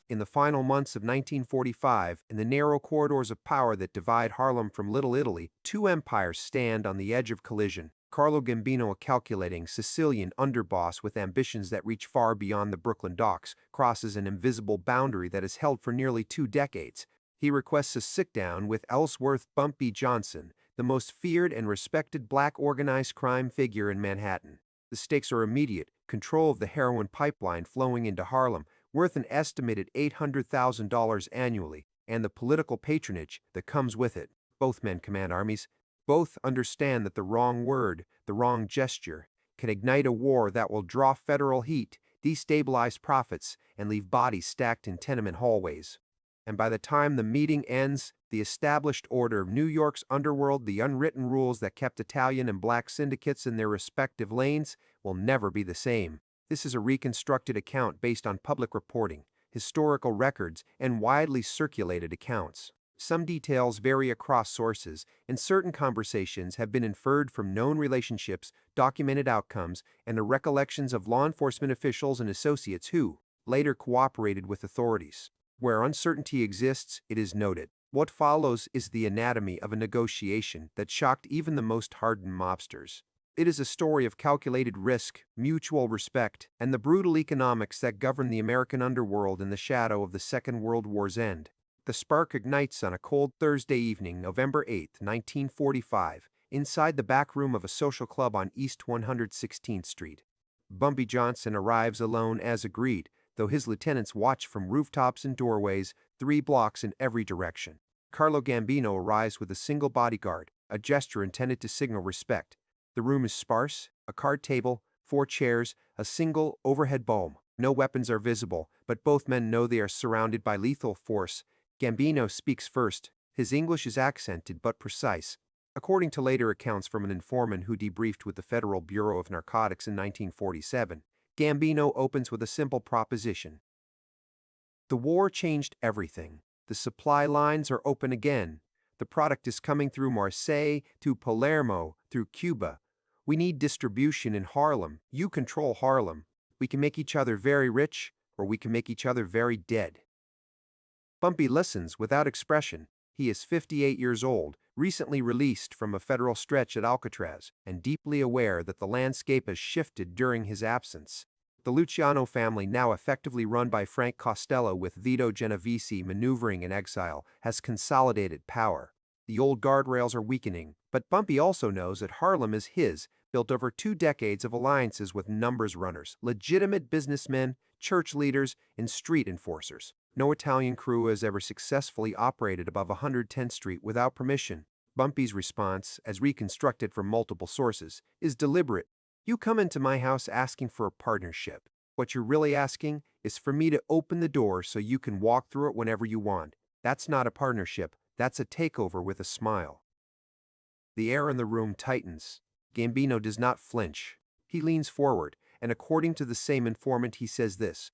In the final months of 1945, in the narrow corridors of power that divide Harlem from Little Italy, two empires stand on the edge of collision. Carlo Gambino, a calculating Sicilian underboss with ambitions that reach far beyond the Brooklyn docks, crosses an invisible boundary that is held for nearly 2 decades. He requests a sit-down with Ellsworth Bumpy Johnson, the most feared and respected black organized crime figure in Manhattan. The stakes are immediate: control of the heroin pipeline flowing into Harlem, worth an estimated $800,000 annually, and the political patronage that comes with it. Both men command armies. Both understand that the wrong word, the wrong gesture, can ignite a war that will draw federal heat, destabilize profits, and leave bodies stacked in tenement hallways. And by the time the meeting ends, the established order of New York's underworld, the unwritten rules that kept Italian and black syndicates in their respective lanes, will never be the same. This is a reconstructed account based on public reporting, historical records, and widely circulated accounts. Some details vary across sources, and certain conversations have been inferred from known relationships, documented outcomes, and the recollections of law enforcement officials and associates who later cooperated with authorities. Where uncertainty exists, it is noted. What follows is the anatomy of a negotiation that shocked even the most hardened mobsters. It is a story of calculated risk, mutual respect, and the brutal economics that govern the American underworld in the shadow of the Second World War's end. The spark ignites on a cold Thursday evening, November 8, 1945, inside the back room of a social club on East 116th Street. Bumpy Johnson arrives alone as agreed, though his lieutenants watch from rooftops and doorways 3 blocks in every direction. Carlo Gambino arrives with a single bodyguard, a gesture intended to signal respect. The room is sparse: a card table, 4 chairs, a single overhead bulb. No weapons are visible, but both men know they are surrounded by lethal force. Gambino speaks first. His English is accented but precise. According to later accounts from an informant who debriefed with the Federal Bureau of Narcotics in 1947, Gambino opens with a simple proposition. The war changed everything. The supply lines are open again. The product is coming through Marseille, through Palermo, through Cuba. We need distribution in Harlem. You control Harlem. We can make each other very rich, or we can make each other very dead. Bumpy listens without expression. He is 58 years old, recently released from a federal stretch at Alcatraz, and deeply aware that the landscape has shifted during his absence. The Luciano family, now effectively run by Frank Costello with Vito Genovese maneuvering in exile, has consolidated power. The old guardrails are weakening, but Bumpy also knows that Harlem is his, built over 2 decades of alliances with numbers runners, legitimate businessmen, church leaders, and street enforcers. No Italian crew has ever successfully operated above 110th Street without permission. Bumpy's response, as reconstructed from multiple sources, is deliberate. You come into my house asking for a partnership. What you're really asking is for me to open the door so you can walk through it whenever you want. That's not a partnership. That's a takeover with a smile. The air in the room tightens. Gambino does not flinch. He leans forward, and according to the same informant, he says this: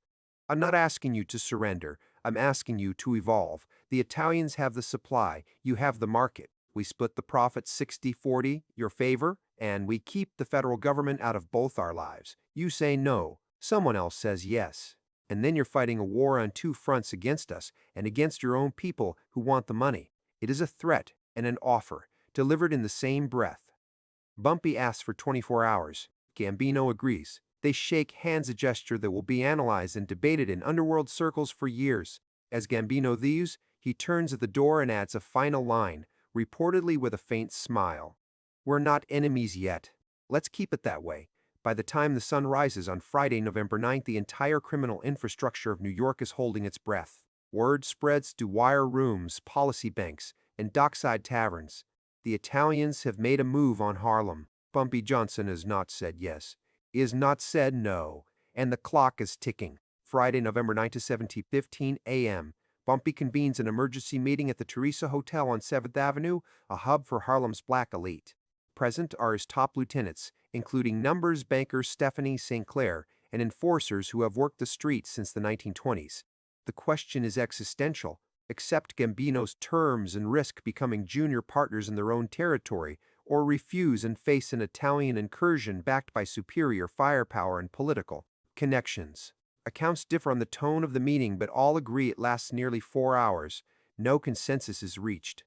I'm not asking you to surrender. I'm asking you to evolve. The Italians have the supply. You have the market. We split the profit 60-40, your favor, and we keep the federal government out of both our lives. You say no. Someone else says yes. And then you're fighting a war on 2 fronts against us and against your own people who want the money. It is a threat and an offer, delivered in the same breath. Bumpy asks for 24 hours. Gambino agrees. They shake hands, a gesture that will be analyzed and debated in underworld circles for years. As Gambino leaves, he turns at the door and adds a final line, reportedly with a faint smile. We're not enemies yet. Let's keep it that way. By the time the sun rises on Friday, November 9th, the entire criminal infrastructure of New York is holding its breath. Word spreads to wire rooms, policy banks, and dockside taverns. The Italians have made a move on Harlem. Bumpy Johnson has not said yes. He has not said no, and the clock is ticking. Friday, November 9th to 17:15 a.m. Bumpy convenes an emergency meeting at the Teresa Hotel on 7th Avenue, a hub for Harlem's black elite. Present are his top lieutenants, including numbers banker Stephanie St. Clair and enforcers who have worked the streets since the 1920s. The question is existential: accept Gambino's terms and risk becoming junior partners in their own territory, or refuse and face an Italian incursion backed by superior firepower and political connections. Accounts differ on the tone of the meeting, but all agree it lasts nearly 4 hours. No consensus is reached.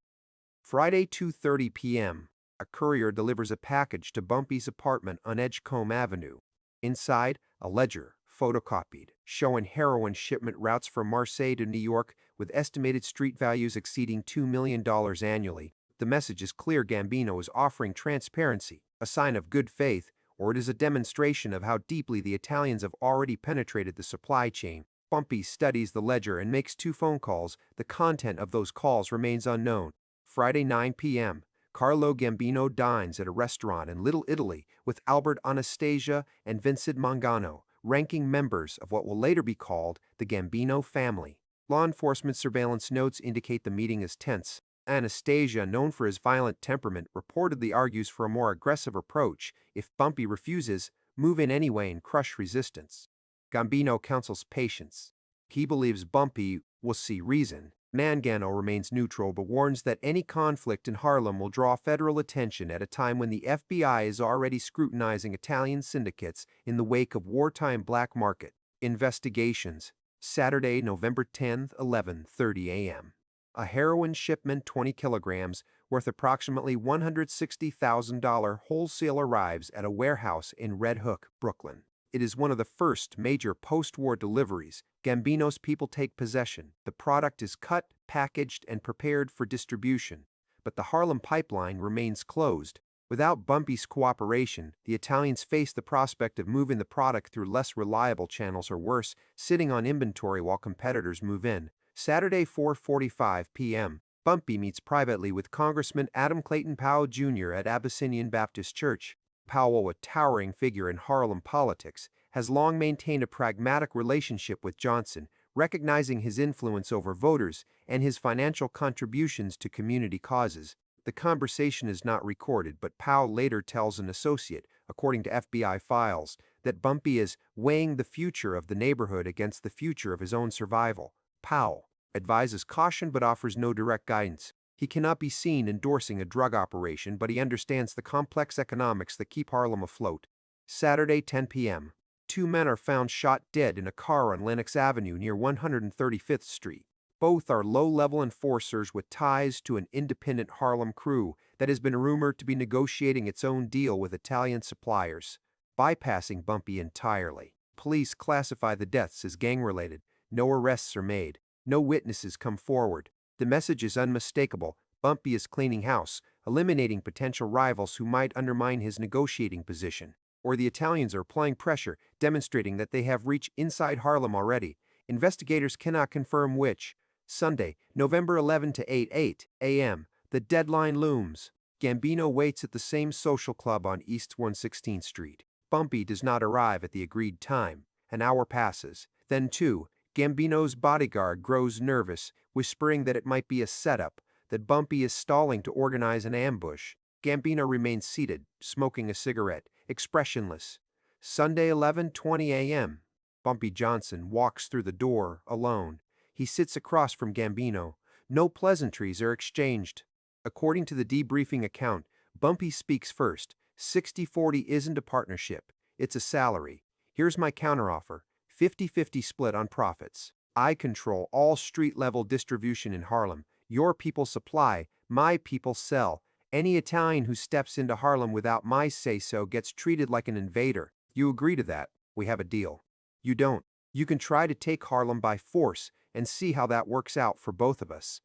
Friday, 2:30 p.m. A courier delivers a package to Bumpy's apartment on Edgecombe Avenue. Inside, a ledger, photocopied, showing heroin shipment routes from Marseille to New York with estimated street values exceeding $2 million annually. The message is clear: Gambino is offering transparency, a sign of good faith, or it is a demonstration of how deeply the Italians have already penetrated the supply chain. Bumpy studies the ledger and makes 2 phone calls. The content of those calls remains unknown. Friday, 9 p.m. Carlo Gambino dines at a restaurant in Little Italy with Albert Anastasia and Vincent Mangano, ranking members of what will later be called the Gambino family. Law enforcement surveillance notes indicate the meeting is tense. Anastasia, known for his violent temperament, reportedly argues for a more aggressive approach. If Bumpy refuses, move in anyway and crush resistance. Gambino counsels patience. He believes Bumpy will see reason. Mangano remains neutral but warns that any conflict in Harlem will draw federal attention at a time when the FBI is already scrutinizing Italian syndicates in the wake of wartime black market investigations. Saturday, November 10th, 11:30 a.m. A heroin shipment 20 kilograms worth approximately $160,000 wholesale arrives at a warehouse in Red Hook, Brooklyn. It is one of the first major post-war deliveries. Gambino's people take possession. The product is cut, packaged, and prepared for distribution. But the Harlem pipeline remains closed. Without Bumpy's cooperation, the Italians face the prospect of moving the product through less reliable channels or worse, sitting on inventory while competitors move in. Saturday, 4:45 p.m. Bumpy meets privately with Congressman Adam Clayton Powell Jr. at Abyssinian Baptist Church. Powell, a towering figure in Harlem politics, has long maintained a pragmatic relationship with Johnson, recognizing his influence over voters and his financial contributions to community causes. The conversation is not recorded, but Powell later tells an associate, according to FBI files, that Bumpy is weighing the future of the neighborhood against the future of his own survival. Powell advises caution but offers no direct guidance. He cannot be seen endorsing a drug operation, but he understands the complex economics that keep Harlem afloat. Saturday, 10 p.m. 2 men are found shot dead in a car on Lenox Avenue near 135th Street. Both are low-level enforcers with ties to an independent Harlem crew that has been rumored to be negotiating its own deal with Italian suppliers, bypassing Bumpy entirely. Police classify the deaths as gang-related. No arrests are made. No witnesses come forward. The message is unmistakable. Bumpy is cleaning house, eliminating potential rivals who might undermine his negotiating position. Or the Italians are applying pressure, demonstrating that they have reached inside Harlem already. Investigators cannot confirm which. Sunday, November 11 to 8 a.m. The deadline looms. Gambino waits at the same social club on East 116th Street. Bumpy does not arrive at the agreed time. An hour passes. Then 2. Gambino's bodyguard grows nervous, whispering that it might be a setup, that Bumpy is stalling to organize an ambush. Gambino remains seated, smoking a cigarette, expressionless. Sunday, 11:20 a.m. Bumpy Johnson walks through the door, alone. He sits across from Gambino. No pleasantries are exchanged. According to the debriefing account, Bumpy speaks first. 60-40 isn't a partnership. It's a salary. Here's my counteroffer. 50-50 split on profits. I control all street-level distribution in Harlem. Your people supply, my people sell. Any Italian who steps into Harlem without my say-so gets treated like an invader. You agree to that, we have a deal. You don't. You can try to take Harlem by force and see how that works out for both of us.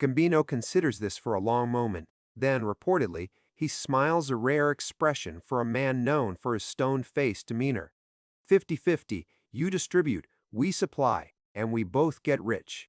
Gambino considers this for a long moment. Then, reportedly, he smiles, a rare expression for a man known for his stone-faced demeanor. 50-50, you distribute, we supply, and we both get rich.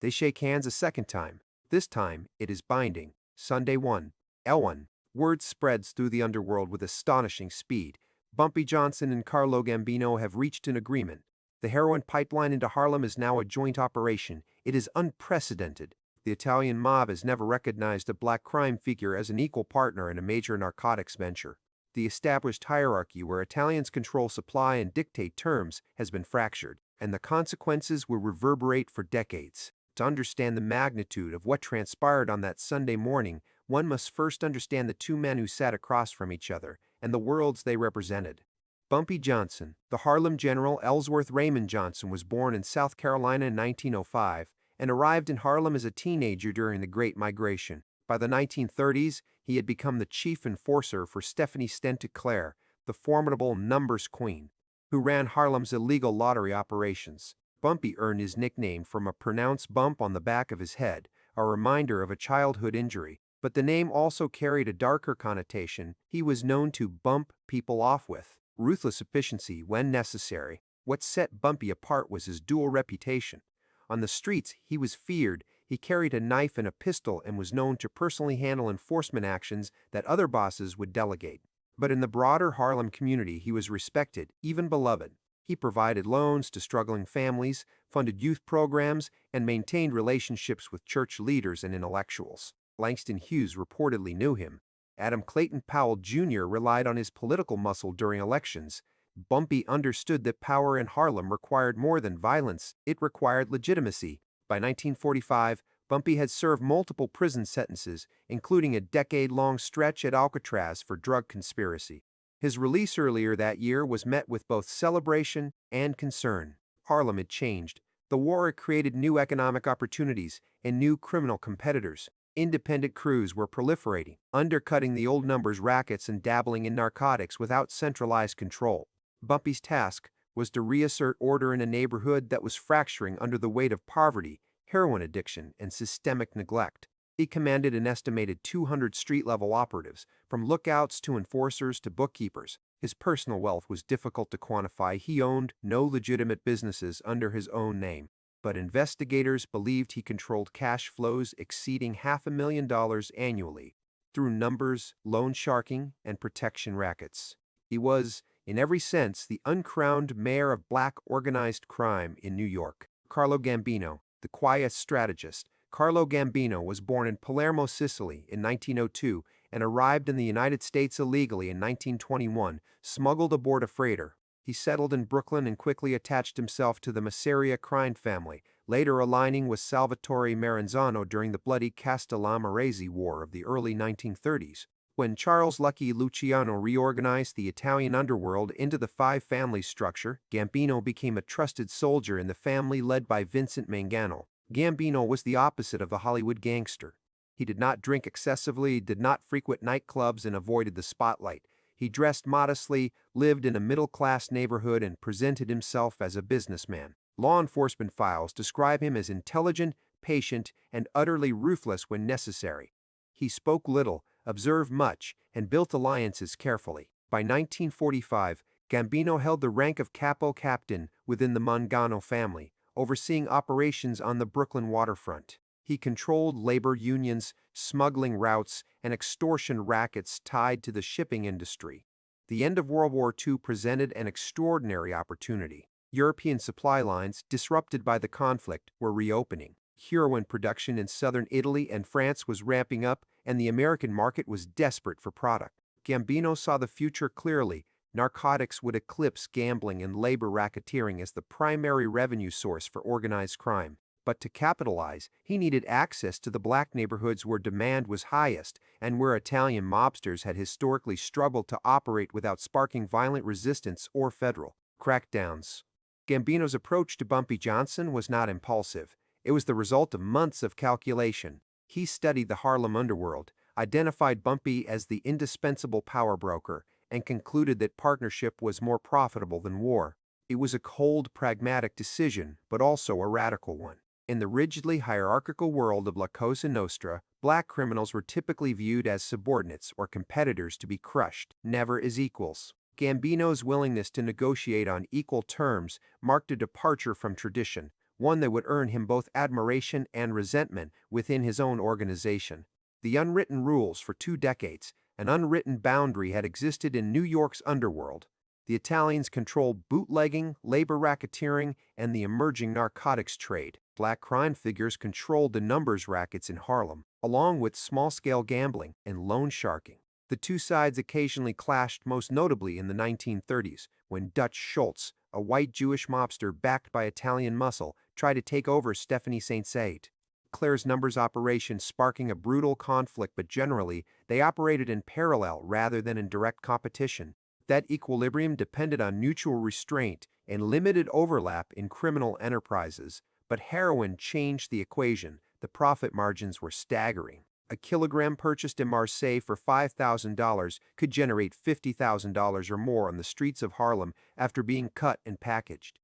They shake hands a second time. This time, it is binding. Sunday 1. L1. Word spreads through the underworld with astonishing speed. Bumpy Johnson and Carlo Gambino have reached an agreement. The heroin pipeline into Harlem is now a joint operation. It is unprecedented. The Italian mob has never recognized a black crime figure as an equal partner in a major narcotics venture. The established hierarchy where Italians control supply and dictate terms has been fractured, and the consequences will reverberate for decades. To understand the magnitude of what transpired on that Sunday morning, one must first understand the 2 men who sat across from each other and the worlds they represented. Bumpy Johnson, the Harlem General Ellsworth Raymond Johnson, was born in South Carolina in 1905 and arrived in Harlem as a teenager during the Great Migration. By the 1930s, he had become the chief enforcer for Stephanie Stentic Claire, the formidable numbers queen, who ran Harlem's illegal lottery operations. Bumpy earned his nickname from a pronounced bump on the back of his head, a reminder of a childhood injury. But the name also carried a darker connotation. He was known to bump people off with ruthless efficiency when necessary. What set Bumpy apart was his dual reputation. On the streets, he was feared. He carried a knife and a pistol and was known to personally handle enforcement actions that other bosses would delegate. But in the broader Harlem community, he was respected, even beloved. He provided loans to struggling families, funded youth programs, and maintained relationships with church leaders and intellectuals. Langston Hughes reportedly knew him. Adam Clayton Powell Jr. relied on his political muscle during elections. Bumpy understood that power in Harlem required more than violence, it required legitimacy. By 1945, Bumpy had served multiple prison sentences, including a decade-long stretch at Alcatraz for drug conspiracy. His release earlier that year was met with both celebration and concern. Harlem had changed. The war had created new economic opportunities and new criminal competitors. Independent crews were proliferating, undercutting the old numbers rackets and dabbling in narcotics without centralized control. Bumpy's task was to reassert order in a neighborhood that was fracturing under the weight of poverty, heroin addiction, and systemic neglect. He commanded an estimated 200 street-level operatives, from lookouts to enforcers to bookkeepers. His personal wealth was difficult to quantify. He owned no legitimate businesses under his own name, but investigators believed he controlled cash flows exceeding $500,000 annually through numbers, loan sharking, and protection rackets. He was, in every sense, the uncrowned mayor of black organized crime in New York. Carlo Gambino, the quiet strategist. Carlo Gambino was born in Palermo, Sicily in 1902 and arrived in the United States illegally in 1921, smuggled aboard a freighter. He settled in Brooklyn and quickly attached himself to the Masseria crime family, later aligning with Salvatore Maranzano during the bloody Castellamarese War of the early 1930s. When Charles Lucky Luciano reorganized the Italian underworld into the five-family structure, Gambino became a trusted soldier in the family led by Vincent Mangano. Gambino was the opposite of the Hollywood gangster. He did not drink excessively, did not frequent nightclubs, and avoided the spotlight. He dressed modestly, lived in a middle-class neighborhood, and presented himself as a businessman. Law enforcement files describe him as intelligent, patient, and utterly ruthless when necessary. He spoke little, observed much, and built alliances carefully. By 1945, Gambino held the rank of capo captain within the Mangano family, overseeing operations on the Brooklyn waterfront. He controlled labor unions, smuggling routes, and extortion rackets tied to the shipping industry. The end of World War II presented an extraordinary opportunity. European supply lines, disrupted by the conflict, were reopening. Heroin production in southern Italy and France was ramping up, and the American market was desperate for product. Gambino saw the future clearly. Narcotics would eclipse gambling and labor racketeering as the primary revenue source for organized crime. But to capitalize, he needed access to the black neighborhoods where demand was highest and where Italian mobsters had historically struggled to operate without sparking violent resistance or federal crackdowns. Gambino's approach to Bumpy Johnson was not impulsive. It was the result of months of calculation. He studied the Harlem underworld, identified Bumpy as the indispensable power broker, and concluded that partnership was more profitable than war. It was a cold, pragmatic decision, but also a radical one. In the rigidly hierarchical world of La Cosa Nostra, black criminals were typically viewed as subordinates or competitors to be crushed, never as equals. Gambino's willingness to negotiate on equal terms marked a departure from tradition, one that would earn him both admiration and resentment within his own organization. The unwritten rules for 2 decades, an unwritten boundary had existed in New York's underworld. The Italians controlled bootlegging, labor racketeering, and the emerging narcotics trade. Black crime figures controlled the numbers rackets in Harlem, along with small-scale gambling and loan sharking. The two sides occasionally clashed, most notably in the 1930s, when Dutch Schultz, a white Jewish mobster backed by Italian muscle, tried to take over Stephanie St. Said. Claire's numbers operation sparking a brutal conflict, but generally, they operated in parallel rather than in direct competition. That equilibrium depended on mutual restraint and limited overlap in criminal enterprises, but heroin changed the equation. The profit margins were staggering. A kilogram purchased in Marseille for $5,000 could generate $50,000 or more on the streets of Harlem after being cut and packaged.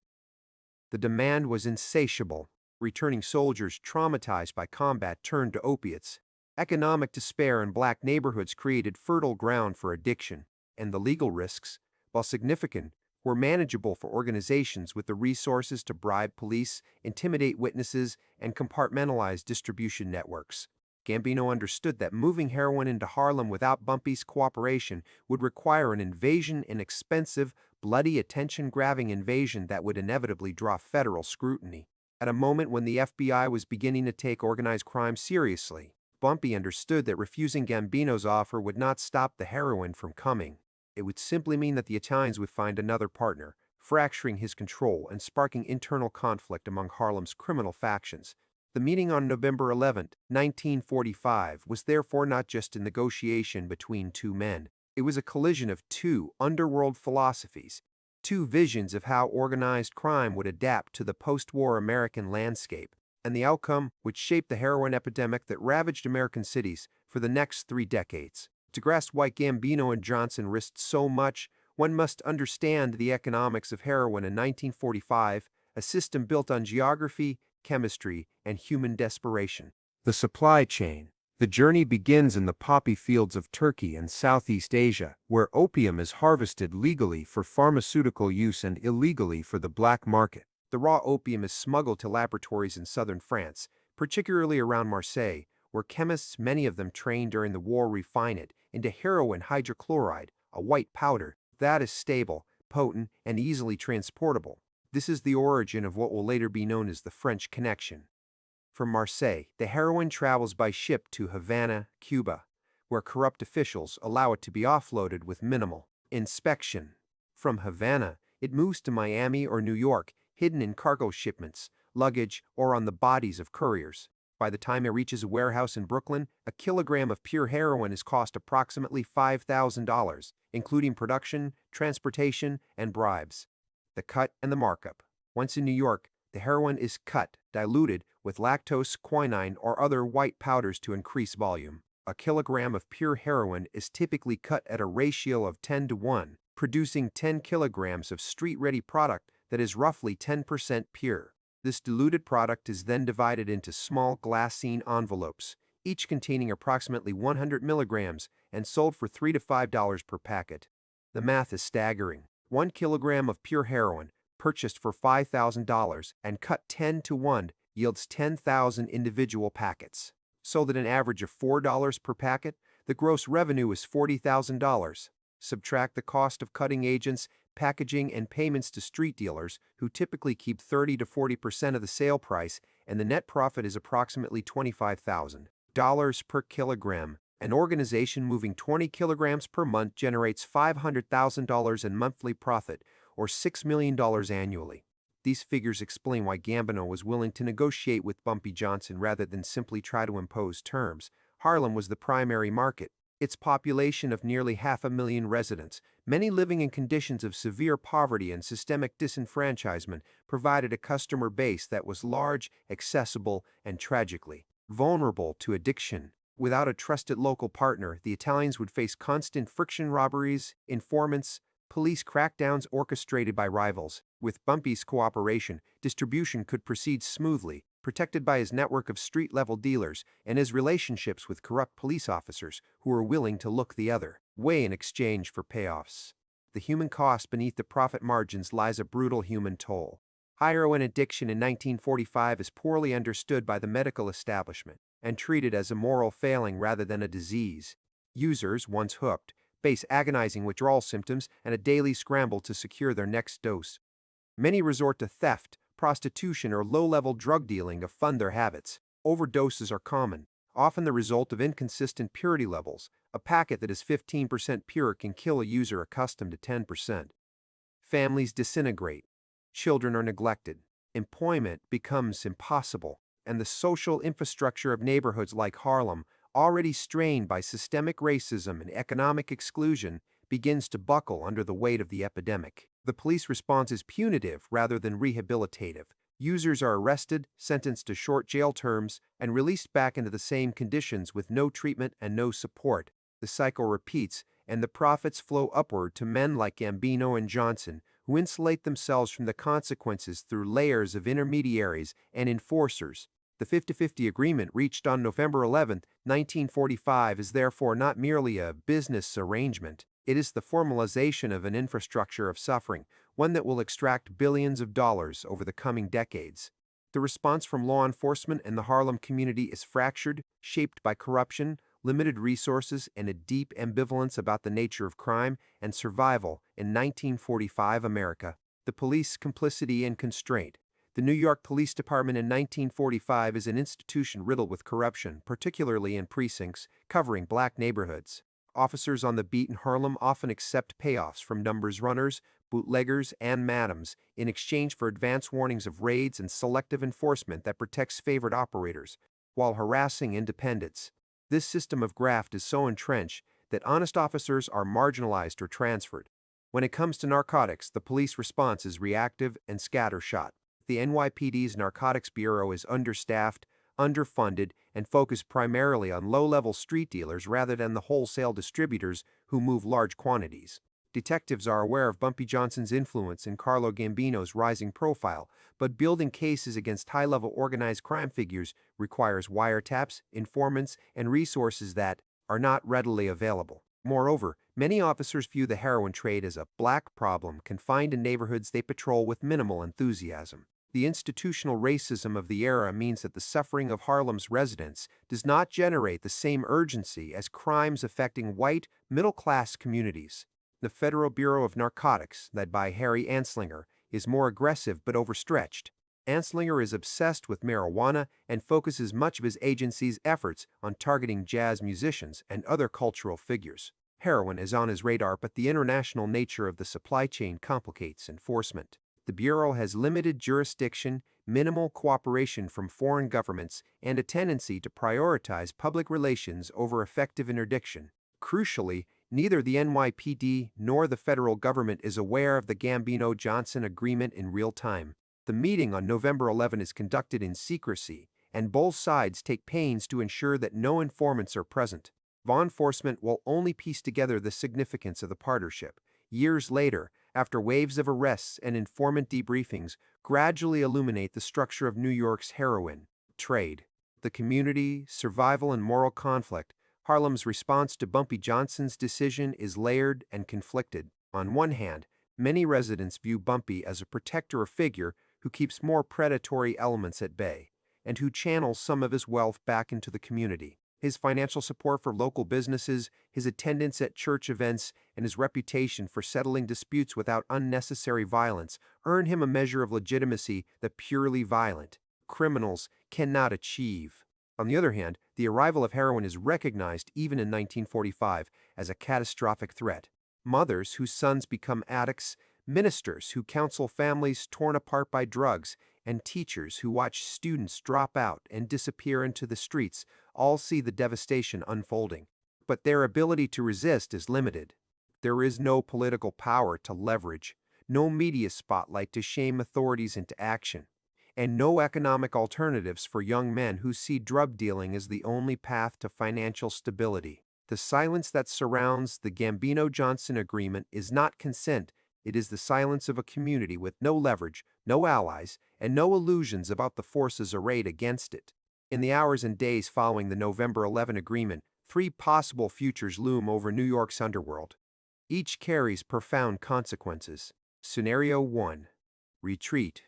The demand was insatiable. Returning soldiers traumatized by combat turned to opiates. Economic despair in black neighborhoods created fertile ground for addiction, and the legal risks, while significant, were manageable for organizations with the resources to bribe police, intimidate witnesses, and compartmentalize distribution networks. Gambino understood that moving heroin into Harlem without Bumpy's cooperation would require an invasion, an expensive, bloody, attention-grabbing invasion that would inevitably draw federal scrutiny. At a moment when the FBI was beginning to take organized crime seriously, Bumpy understood that refusing Gambino's offer would not stop the heroin from coming. It would simply mean that the Italians would find another partner, fracturing his control and sparking internal conflict among Harlem's criminal factions. The meeting on November 11, 1945, was therefore not just a negotiation between two men. It was a collision of two underworld philosophies, two visions of how organized crime would adapt to the post-war American landscape, and the outcome would shape the heroin epidemic that ravaged American cities for the next 3 decades. To grasp why Gambino and Johnson risked so much, one must understand the economics of heroin in 1945, a system built on geography, chemistry, and human desperation. The supply chain. The journey begins in the poppy fields of Turkey and Southeast Asia, where opium is harvested legally for pharmaceutical use and illegally for the black market. The raw opium is smuggled to laboratories in southern France, particularly around Marseille, where chemists, many of them trained during the war, refine it into heroin hydrochloride, a white powder that is stable, potent, and easily transportable. This is the origin of what will later be known as the French Connection. From Marseille, the heroin travels by ship to Havana, Cuba, where corrupt officials allow it to be offloaded with minimal inspection. From Havana, it moves to Miami or New York, hidden in cargo shipments, luggage, or on the bodies of couriers. By the time it reaches a warehouse in Brooklyn, a kilogram of pure heroin is cost approximately $5,000, including production, transportation, and bribes. The cut and the markup. Once in New York, the heroin is cut, diluted with lactose, quinine, or other white powders to increase volume. A kilogram of pure heroin is typically cut at a ratio of 10:1, producing 10 kilograms of street-ready product that is roughly 10% pure. This diluted product is then divided into small glassine envelopes, each containing approximately 100 milligrams, and sold for $3 to $5 per packet. The math is staggering. 1 kilogram of pure heroin, purchased for $5,000 and cut 10:1, yields 10,000 individual packets. Sold at an average of $4 per packet, the gross revenue is $40,000. Subtract the cost of cutting agents, packaging, and payments to street dealers, who typically keep 30 to 40% of the sale price, and the net profit is approximately $25,000 per kilogram. An organization moving 20 kilograms per month generates $500,000 in monthly profit, or $6 million annually. These figures explain why Gambino was willing to negotiate with Bumpy Johnson rather than simply try to impose terms. Harlem was the primary market. Its population of nearly 500,000 residents, many living in conditions of severe poverty and systemic disenfranchisement, provided a customer base that was large, accessible, and tragically vulnerable to addiction. Without a trusted local partner, the Italians would face constant friction, robberies, informants, police crackdowns orchestrated by rivals. With Bumpy's cooperation, distribution could proceed smoothly, protected by his network of street-level dealers and his relationships with corrupt police officers who were willing to look the other way in exchange for payoffs. The human cost beneath the profit margins lies a brutal human toll. Heroin addiction in 1945 is poorly understood by the medical establishment and treated as a moral failing rather than a disease. Users, once hooked, face agonizing withdrawal symptoms and a daily scramble to secure their next dose. Many resort to theft, prostitution, or low-level drug dealing to fund their habits. Overdoses are common, often the result of inconsistent purity levels. A packet that is 15% pure can kill a user accustomed to 10%. Families disintegrate. Children are neglected. Employment becomes impossible, and the social infrastructure of neighborhoods like Harlem, already strained by systemic racism and economic exclusion, begins to buckle under the weight of the epidemic. The police response is punitive rather than rehabilitative. Users are arrested, sentenced to short jail terms, and released back into the same conditions with no treatment and no support. The cycle repeats, and the profits flow upward to men like Gambino and Johnson, who insulate themselves from the consequences through layers of intermediaries and enforcers. The 50-50 agreement reached on November 11, 1945 is therefore not merely a business arrangement. It is the formalization of an infrastructure of suffering, one that will extract billions of dollars over the coming decades. The response from law enforcement and the Harlem community is fractured, shaped by corruption, limited resources, and a deep ambivalence about the nature of crime and survival in 1945 America. The police complicity and constraint. The New York Police Department in 1945 is an institution riddled with corruption, particularly in precincts covering black neighborhoods. Officers on the beat in Harlem often accept payoffs from numbers runners, bootleggers, and madams in exchange for advance warnings of raids and selective enforcement that protects favored operators, while harassing independents. This system of graft is so entrenched that honest officers are marginalized or transferred. When it comes to narcotics, the police response is reactive and scattershot. The NYPD's Narcotics Bureau is understaffed, underfunded, and focused primarily on low-level street dealers rather than the wholesale distributors who move large quantities. Detectives are aware of Bumpy Johnson's influence in Carlo Gambino's rising profile, but building cases against high-level organized crime figures requires wiretaps, informants, and resources that are not readily available. Moreover, many officers view the heroin trade as a black problem confined in neighborhoods they patrol with minimal enthusiasm. The institutional racism of the era means that the suffering of Harlem's residents does not generate the same urgency as crimes affecting white, middle-class communities. The Federal Bureau of Narcotics, led by Harry Anslinger, is more aggressive but overstretched. Anslinger is obsessed with marijuana and focuses much of his agency's efforts on targeting jazz musicians and other cultural figures. Heroin is on his radar, but the international nature of the supply chain complicates enforcement. The Bureau has limited jurisdiction, minimal cooperation from foreign governments, and a tendency to prioritize public relations over effective interdiction. Crucially, neither the NYPD nor the federal government is aware of the Gambino-Johnson agreement in real time. The meeting on November 11 is conducted in secrecy, and both sides take pains to ensure that no informants are present. Law enforcement will only piece together the significance of the partnership years later, after waves of arrests and informant debriefings gradually illuminate the structure of New York's heroin trade. The community, survival, and moral conflict. Harlem's response to Bumpy Johnson's decision is layered and conflicted. On one hand, many residents view Bumpy as a protector figure who keeps more predatory elements at bay, and who channels some of his wealth back into the community. His financial support for local businesses, his attendance at church events, and his reputation for settling disputes without unnecessary violence earn him a measure of legitimacy that purely violent criminals cannot achieve. On the other hand, the arrival of heroin is recognized even in 1945 as a catastrophic threat. Mothers whose sons become addicts, ministers who counsel families torn apart by drugs, and teachers who watch students drop out and disappear into the streets all see the devastation unfolding. But their ability to resist is limited. There is no political power to leverage, no media spotlight to shame authorities into action, and no economic alternatives for young men who see drug dealing as the only path to financial stability. The silence that surrounds the Gambino-Johnson agreement is not consent. It is the silence of a community with no leverage, no allies, and no illusions about the forces arrayed against it. In the hours and days following the November 11 agreement, three possible futures loom over New York's underworld. Each carries profound consequences. Scenario 1. Retreat.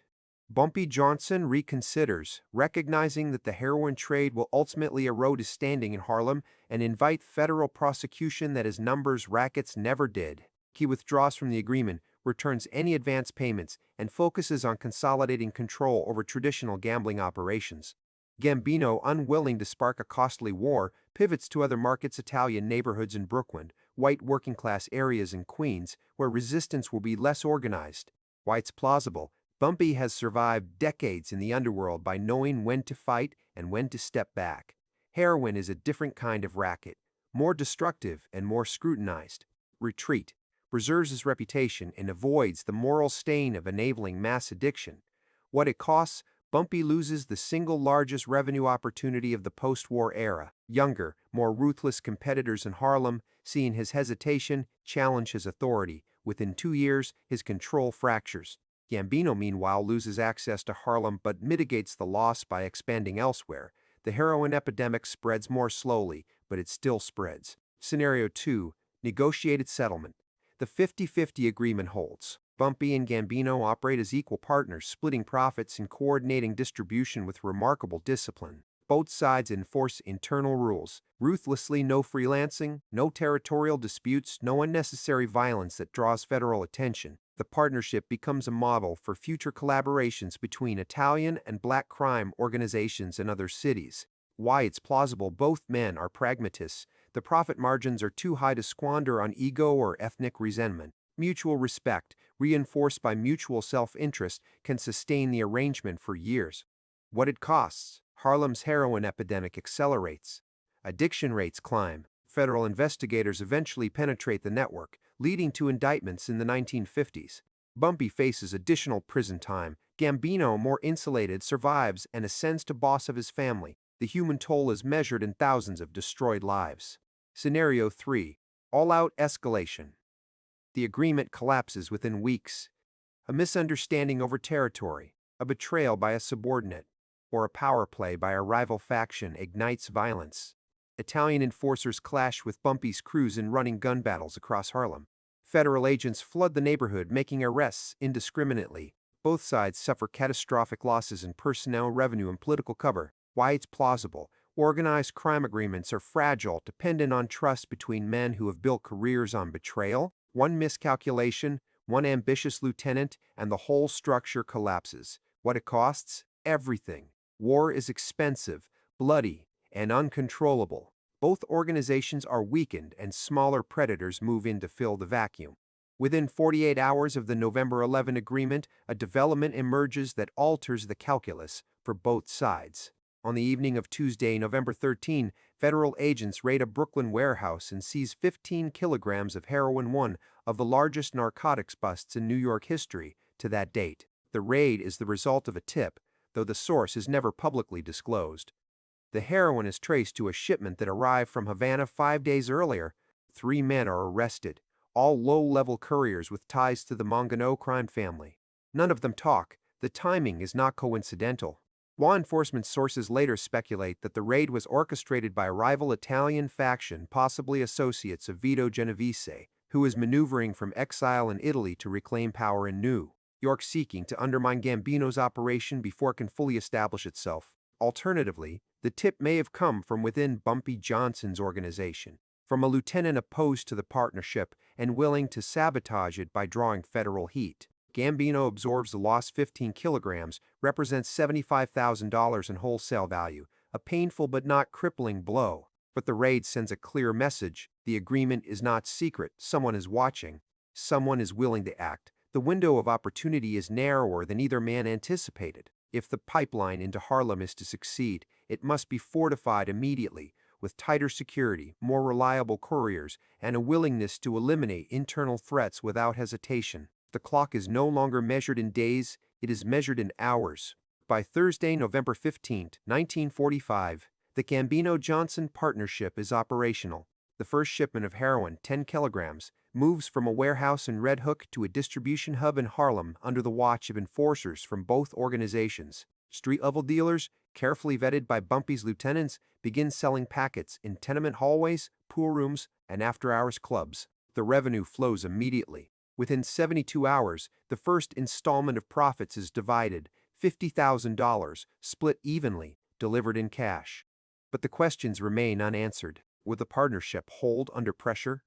Bumpy Johnson reconsiders, recognizing that the heroin trade will ultimately erode his standing in Harlem and invite federal prosecution that his numbers rackets never did. He withdraws from the agreement, returns any advance payments, and focuses on consolidating control over traditional gambling operations. Gambino, unwilling to spark a costly war, pivots to other markets, Italian neighborhoods in Brooklyn, white working-class areas in Queens, where resistance will be less organized. Why it's plausible, Bumpy has survived decades in the underworld by knowing when to fight and when to step back. Heroin is a different kind of racket, more destructive and more scrutinized. retreat, preserves his reputation, and avoids the moral stain of enabling mass addiction. What it costs, Bumpy loses the single largest revenue opportunity of the post-war era. Younger, more ruthless competitors in Harlem, seeing his hesitation, challenge his authority. Within 2 years, his control fractures. Gambino, meanwhile, loses access to Harlem but mitigates the loss by expanding elsewhere. The heroin epidemic spreads more slowly, but it still spreads. Scenario 2. Negotiated settlement. The 50-50 agreement holds. Bumpy and Gambino operate as equal partners, splitting profits and coordinating distribution with remarkable discipline. Both sides enforce internal rules. Ruthlessly, no freelancing, no territorial disputes, no unnecessary violence that draws federal attention. The partnership becomes a model for future collaborations between Italian and black crime organizations in other cities. Why it's plausible: both men are pragmatists. The profit margins are too high to squander on ego or ethnic resentment. Mutual respect, reinforced by mutual self-interest, can sustain the arrangement for years. What it costs: Harlem's heroin epidemic accelerates. Addiction rates climb. Federal investigators eventually penetrate the network, leading to indictments in the 1950s. Bumpy faces additional prison time. Gambino, more insulated, survives and ascends to boss of his family. The human toll is measured in thousands of destroyed lives. Scenario 3. All-out escalation. The agreement collapses within weeks. A misunderstanding over territory, a betrayal by a subordinate, or a power play by a rival faction ignites violence. Italian enforcers clash with Bumpy's crews in running gun battles across Harlem. Federal agents flood the neighborhood, making arrests indiscriminately. Both sides suffer catastrophic losses in personnel, revenue, and political cover. Why it's plausible: organized crime agreements are fragile, dependent on trust between men who have built careers on betrayal. One miscalculation, one ambitious lieutenant, and the whole structure collapses. What it costs? Everything. War is expensive, bloody, and uncontrollable. Both organizations are weakened, and smaller predators move in to fill the vacuum. Within 48 hours of the November 11 agreement, a development emerges that alters the calculus for both sides. On the evening of Tuesday, November 13, federal agents raid a Brooklyn warehouse and seize 15 kilograms of heroin, one of the largest narcotics busts in New York history to that date. The raid is the result of a tip, though the source is never publicly disclosed. The heroin is traced to a shipment that arrived from Havana 5 days earlier. 3 men are arrested, all low-level couriers with ties to the Mangano crime family. None of them talk. The timing is not coincidental. Law enforcement sources later speculate that the raid was orchestrated by a rival Italian faction, possibly associates of Vito Genovese, who is maneuvering from exile in Italy to reclaim power in New York, seeking to undermine Gambino's operation before it can fully establish itself. Alternatively, the tip may have come from within Bumpy Johnson's organization, from a lieutenant opposed to the partnership and willing to sabotage it by drawing federal heat. Gambino absorbs the lost 15 kilograms, represents $75,000 in wholesale value, a painful but not crippling blow. But the raid sends a clear message: the agreement is not secret, someone is watching, someone is willing to act. The window of opportunity is narrower than either man anticipated. If the pipeline into Harlem is to succeed, it must be fortified immediately, with tighter security, more reliable couriers, and a willingness to eliminate internal threats without hesitation. The clock is no longer measured in days, it is measured in hours. By Thursday, November 15, 1945, the Gambino-Johnson partnership is operational. The first shipment of heroin, 10 kilograms, moves from a warehouse in Red Hook to a distribution hub in Harlem under the watch of enforcers from both organizations. Street-level dealers, carefully vetted by Bumpy's lieutenants, begin selling packets in tenement hallways, pool rooms, and after-hours clubs. The revenue flows immediately. Within 72 hours, the first installment of profits is divided, $50,000, split evenly, delivered in cash. But the questions remain unanswered. Will the partnership hold under pressure?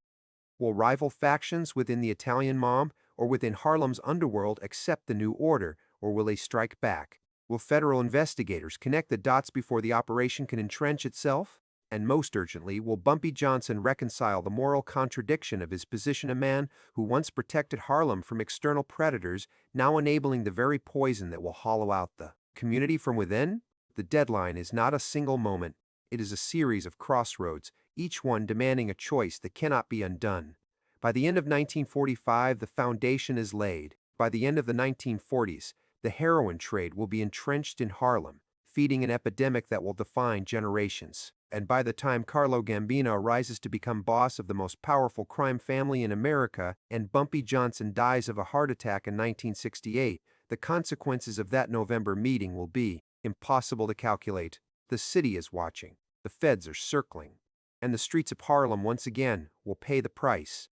Will rival factions within the Italian mob or within Harlem's underworld accept the new order, or will they strike back? Will federal investigators connect the dots before the operation can entrench itself? And most urgently, will Bumpy Johnson reconcile the moral contradiction of his position, a man who once protected Harlem from external predators, now enabling the very poison that will hollow out the community from within? The deadline is not a single moment. It is a series of crossroads, each one demanding a choice that cannot be undone. By the end of 1945, the foundation is laid. By the end of the 1940s, the heroin trade will be entrenched in Harlem, feeding an epidemic that will define generations. And by the time Carlo Gambino rises to become boss of the most powerful crime family in America and Bumpy Johnson dies of a heart attack in 1968, the consequences of that November meeting will be impossible to calculate. The city is watching, the feds are circling, and the streets of Harlem once again will pay the price.